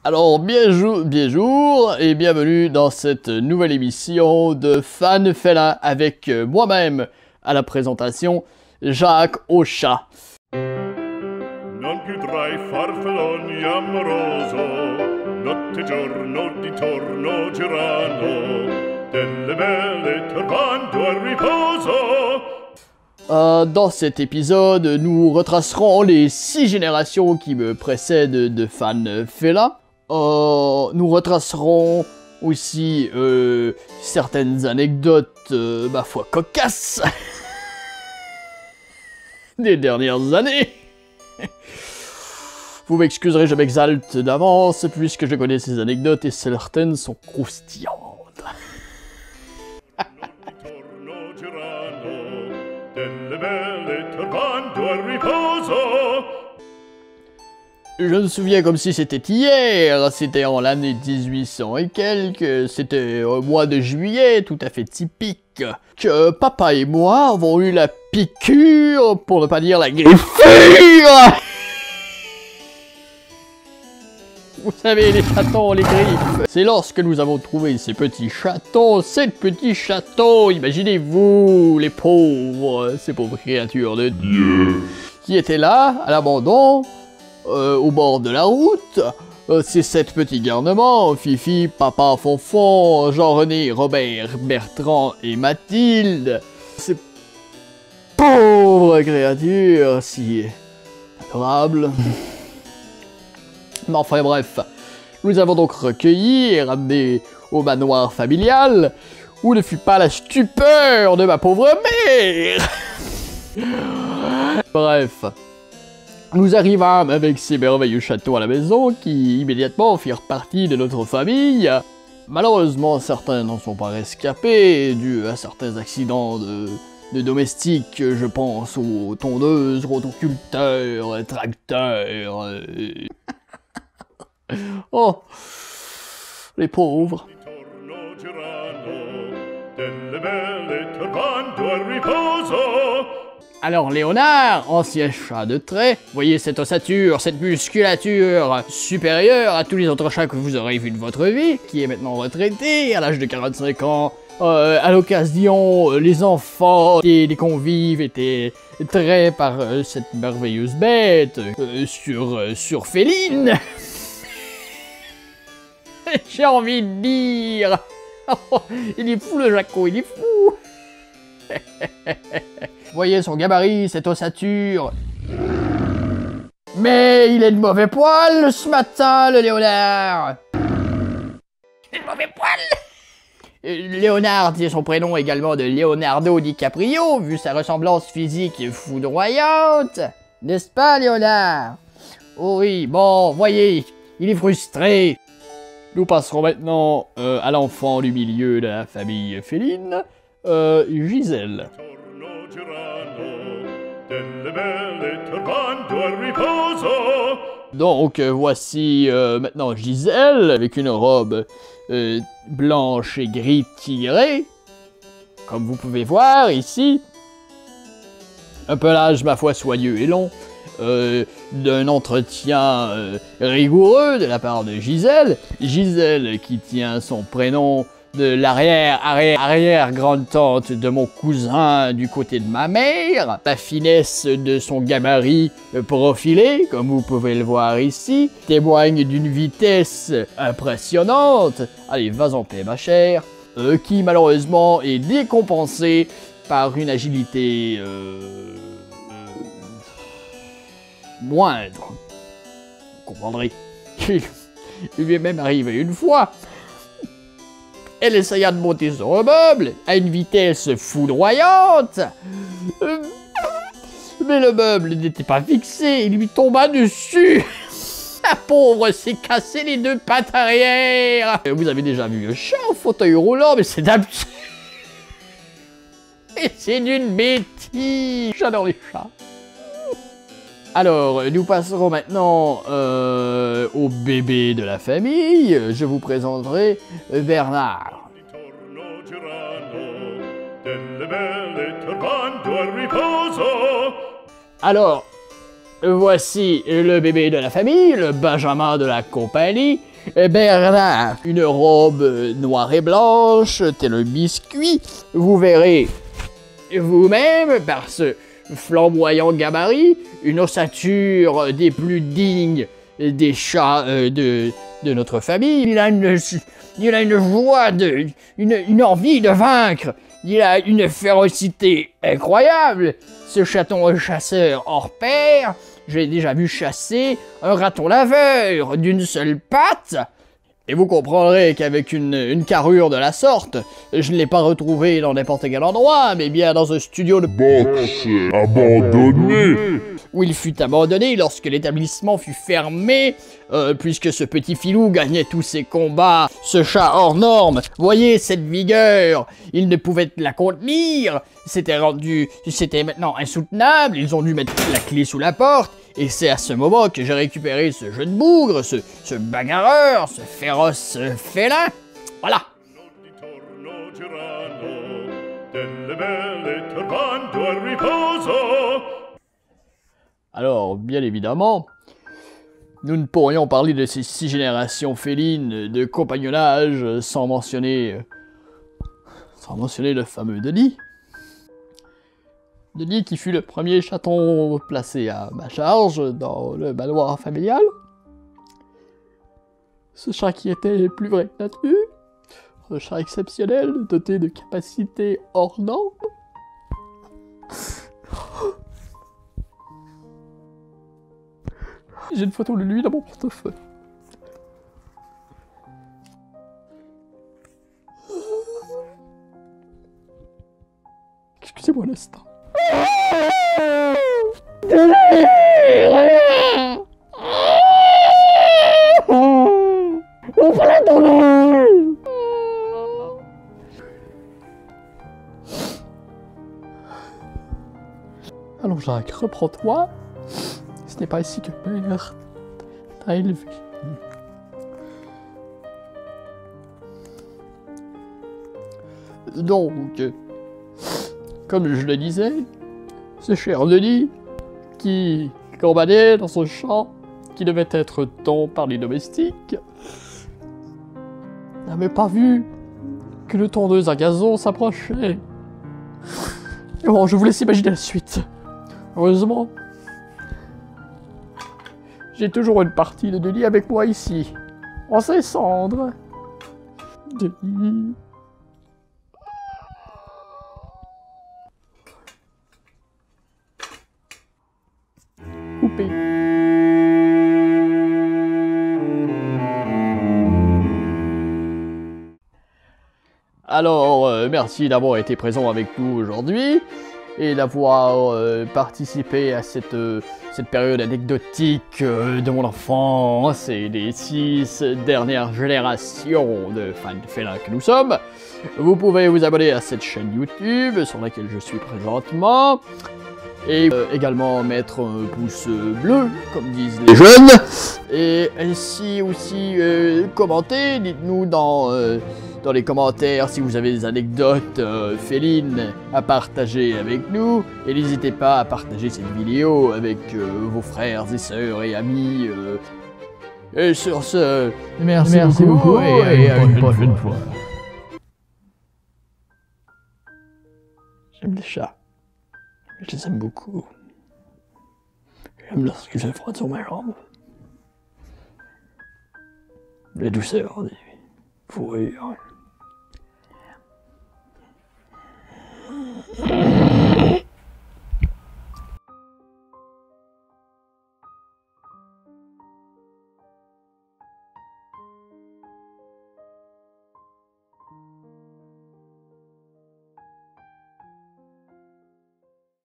Alors, bien jour et bienvenue dans cette nouvelle émission de Fan Félin avec moi-même à la présentation, Jacques Auchat. Non più tra I farfalloni amoroso, notte e giorno di torno girano, delle belle turbando al riposo. Dans cet épisode, nous retracerons les 6 générations qui me précèdent de Fan Félin. Nous retracerons aussi certaines anecdotes, ma foi, cocasses des dernières années. Vous m'excuserez, je m'exalte d'avance, puisque je connais ces anecdotes et certaines sont croustillantes. Je me souviens comme si c'était hier, c'était en l'année 1800 et quelques, c'était au mois de juillet, tout à fait typique, que papa et moi avons eu la piqûre, pour ne pas dire la griffure. Vous savez, les chatons, les griffes. C'est lorsque nous avons trouvé ces petits chatons, imaginez-vous, les pauvres, ces pauvres créatures de Dieu, qui étaient là, à l'abandon, au bord de la route. Ces 7 petits garnements, Fifi, Papa, Fonfon, Jean-René, Robert, Bertrand et Mathilde. Ces pauvres créatures si adorables. Mais enfin bref, nous avons donc recueilli et ramené au manoir familial, où ne fut pas la stupeur de ma pauvre mère. Bref, nous arrivâmes avec ces merveilleux châteaux à la maison qui immédiatement firent partie de notre famille. Malheureusement, certains n'en sont pas rescapés, dû à certains accidents de domestiques, je pense aux tondeuses, rotoculteurs, tracteurs... Oh, les pauvres. Alors Léonard, ancien chat de trait, voyez cette ossature, cette musculature supérieure à tous les autres chats que vous aurez vus de votre vie, qui est maintenant retraité à l'âge de 45 ans. À l'occasion, les enfants et les convives étaient traits par cette merveilleuse bête sur féline. J'ai envie de dire... Oh, il est fou le Jaco, il est fou. Voyez son gabarit, cette ossature. Mais il est de mauvais poil ce matin, le Léonard. Il est de mauvais poil. Léonard tient son prénom également de Leonardo DiCaprio, vu sa ressemblance physique foudroyante. N'est-ce pas, Léonard? Oh oui, bon, voyez, il est frustré. Nous passerons maintenant à l'enfant du milieu de la famille féline, Gisèle. Donc voici maintenant Gisèle avec une robe blanche et gris tirée, comme vous pouvez voir ici. Un pelage ma foi soyeux et long. D'un entretien rigoureux de la part de Gisèle. Gisèle qui tient son prénom de l'arrière-grande-tante de mon cousin du côté de ma mère. La finesse de son gabarit profilé, comme vous pouvez le voir ici, témoigne d'une vitesse impressionnante. Allez, vas en paix ma chère. Qui malheureusement est décompensée par une agilité... moindre. Vous comprendrez. Il lui est même arrivé une fois. Elle essaya de monter sur un meuble à une vitesse foudroyante. Mais le meuble n'était pas fixé, il lui tomba dessus. La pauvre s'est cassé les 2 pattes arrière. Vous avez déjà vu un chat en fauteuil roulant, mais c'est absurde. Et c'est d'une bêtise. J'adore les chats. Alors, nous passerons maintenant au bébé de la famille. Je vous présenterai Bernard. Alors, voici le bébé de la famille, le Benjamin de la compagnie, Bernard, une robe noire et blanche, tel un biscuit. Vous verrez vous-même, par ce flamboyant gabarit, une ossature des plus dignes des chats de notre famille. Il a une joie, une envie de vaincre. Il a une férocité incroyable. Ce chaton est chasseur hors pair. J'ai déjà vu chasser un raton laveur d'une seule patte. Et vous comprendrez qu'avec une carrure de la sorte, je ne l'ai pas retrouvé dans n'importe quel endroit, mais bien dans un studio de boxe abandonné. où il fut abandonné lorsque l'établissement fut fermé, puisque ce petit filou gagnait tous ses combats. Ce chat hors norme, voyez cette vigueur, il ne pouvait la contenir, c'était maintenant insoutenable, ils ont dû mettre la clé sous la porte, et c'est à ce moment que j'ai récupéré ce jeu de bougre, ce bagarreur, ce féroce félin. Voilà. Alors, bien évidemment, nous ne pourrions parler de ces 6 générations félines de compagnonnage sans mentionner le fameux Denis. Denis qui fut le premier chaton placé à ma charge dans le manoir familial. Ce chat qui était plus vrai que nature, un chat exceptionnel, doté de capacités hors normes. J'ai une photo de lui dans mon portefeuille. Excusez-moi un instant. Allons Jacques, reprends-toi. Ce n'est pas ici que père t'a élevé. Donc, comme je le disais, ce cher Denis, qui combattait dans son champ, qui devait être don par les domestiques, n'avait pas vu que le tondeuse à gazon s'approchait. Et bon, je vous laisse imaginer la suite. Heureusement, j'ai toujours une partie de Denis avec moi ici, en ses cendres. Denis... Coupé. Alors, merci d'avoir été présent avec nous aujourd'hui et d'avoir participé à cette période anecdotique de mon enfance et des 6 dernières générations de fans de félins que nous sommes. Vous pouvez vous abonner à cette chaîne YouTube sur laquelle je suis présentement. Et également mettre un pouce bleu, comme disent les jeunes. Et ainsi aussi commenter, dites-nous dans les commentaires si vous avez des anecdotes félines à partager avec nous. Et n'hésitez pas à partager cette vidéo avec vos frères et sœurs et amis. Et sur ce, merci beaucoup et à une prochaine fois. J'aime les chats. Je les aime beaucoup. J'aime lorsqu'ils se frottent sur ma jambe. La douceur des fourrures.